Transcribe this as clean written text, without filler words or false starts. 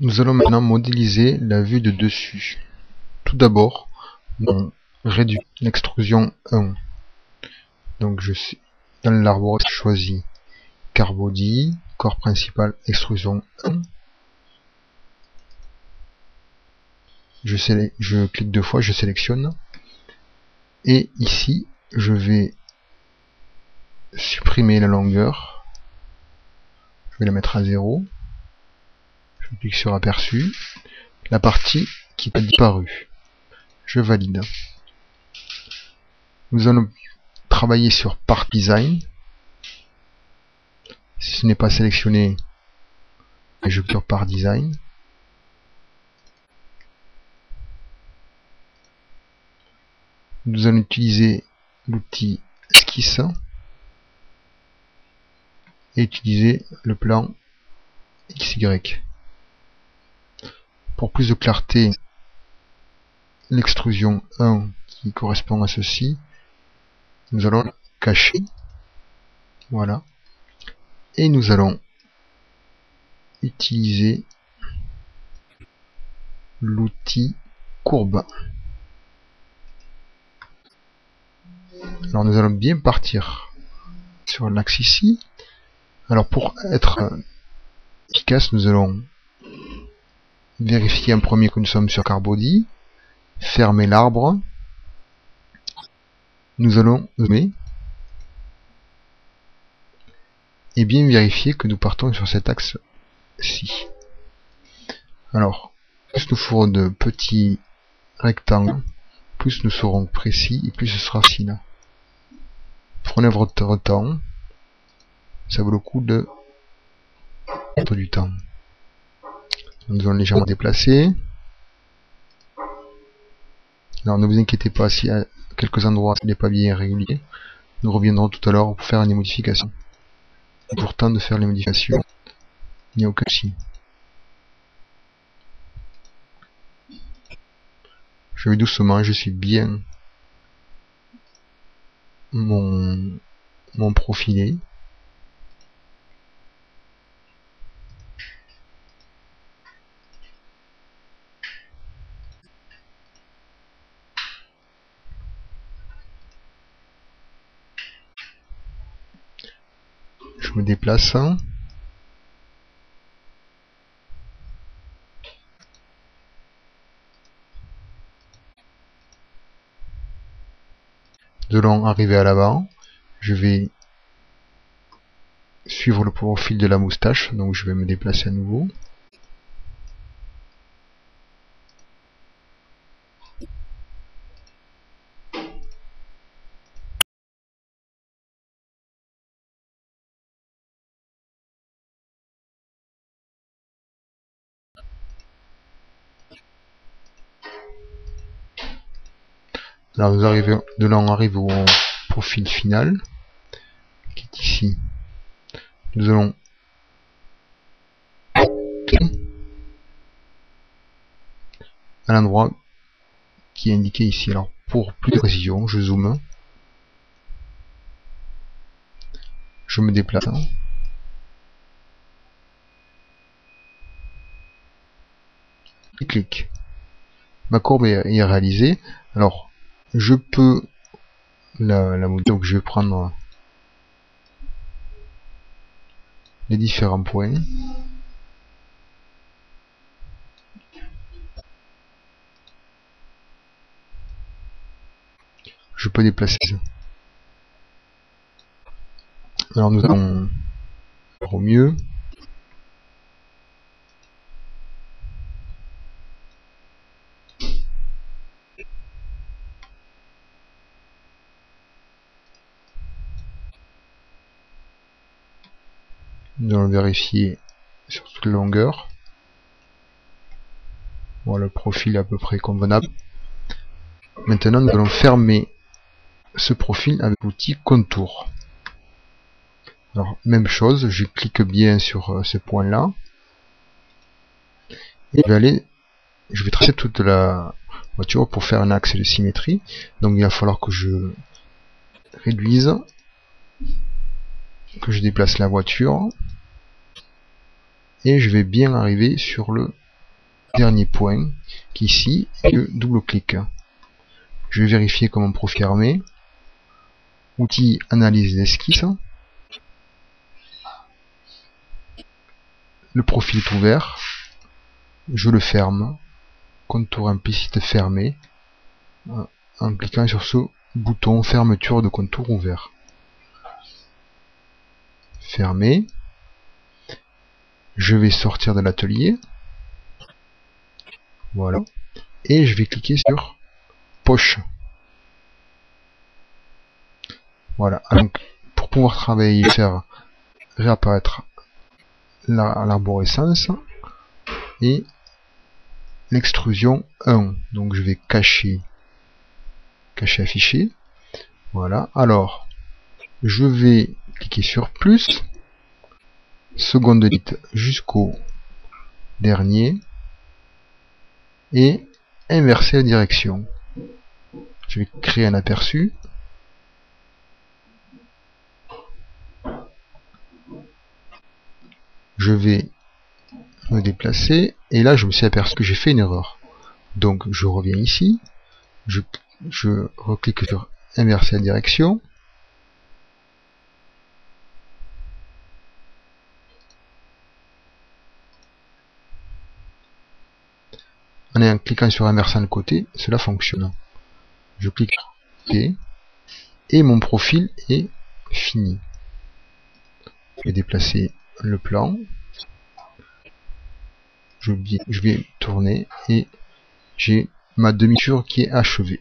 Nous allons maintenant modéliser la vue de dessus. Tout d'abord, on réduit l'extrusion 1. Donc dans l'arbre, je choisis Car Body, corps principal, extrusion 1. Je clique deux fois, je sélectionne. Et ici, je vais supprimer la longueur. Je vais la mettre à 0. Je clique sur aperçu. La partie qui a disparu. Je valide. Nous allons travailler sur Part Design. Si ce n'est pas sélectionné, je clique sur Part Design. Nous allons utiliser l'outil Esquisse et utiliser le plan XY. Pour plus de clarté, l'extrusion 1 qui correspond à ceci, nous allons cacher. Voilà. Et nous allons utiliser l'outil courbe. Alors nous allons bien partir sur l'axe ici. Alors pour être efficace, nous allons vérifier en premier que nous sommes sur Car Body, fermer l'arbre, nous allons zoomer et bien vérifier que nous partons sur cet axe-ci. Alors, plus nous ferons de petits rectangles, plus nous serons précis et plus ce sera ci là. Prenez votre temps, ça vaut le coup de prendre du temps. Nous allons légèrement déplacer. Alors ne vous inquiétez pas si à quelques endroits ce n'est pas bien régulier. Nous reviendrons tout à l'heure pour faire des modifications. Pourtant de faire les modifications, il n'y a aucun souci. Je vais doucement, je suis bien mon profilé. Je me déplace. Nous allons arriver à l'avant. Je vais suivre le profil de la moustache, donc je vais me déplacer à nouveau. Là, nous arrivons au profil final, qui est ici. Nous allons à l'endroit qui est indiqué ici. Alors, pour plus de précision, je zoome. Je me déplace. Et clique. Ma courbe est réalisée. Alors, je peux la modifier. Donc, je vais prendre les différents points. Je peux déplacer. Alors, nous allons faire au mieux. Nous allons vérifier sur toute la longueur. Voilà, le profil est à peu près convenable. Maintenant, nous allons fermer ce profil avec l'outil contour. Alors, même chose, je clique bien sur ce point-là. Et je vais tracer toute la voiture pour faire un axe de symétrie. Donc, il va falloir que je réduise, que je déplace la voiture. Et je vais bien arriver sur le dernier point qui est ici et je double-clique. Je vais vérifier que mon profil est fermé. Outil analyse d'esquisse. Le profil est ouvert. Je le ferme. Contour implicite fermé. En cliquant sur ce bouton fermeture de contour ouvert. Fermé. Je vais sortir de l'atelier. Voilà. Et je vais cliquer sur poche. Voilà. Donc, pour pouvoir travailler et faire réapparaître l'arborescence et l'extrusion 1. Donc je vais cacher afficher. Voilà. Alors, je vais cliquer sur plus, seconde élite jusqu'au dernier et inverser la direction. Je vais créer un aperçu. Je vais me déplacer et là je me suis aperçu que j'ai fait une erreur. Donc je reviens ici, je reclique sur inverser la direction. En cliquant sur inverser le côté, cela fonctionne. Je clique sur OK et mon profil est fini. Je vais déplacer le plan. Je vais tourner et j'ai ma demi-ture qui est achevée.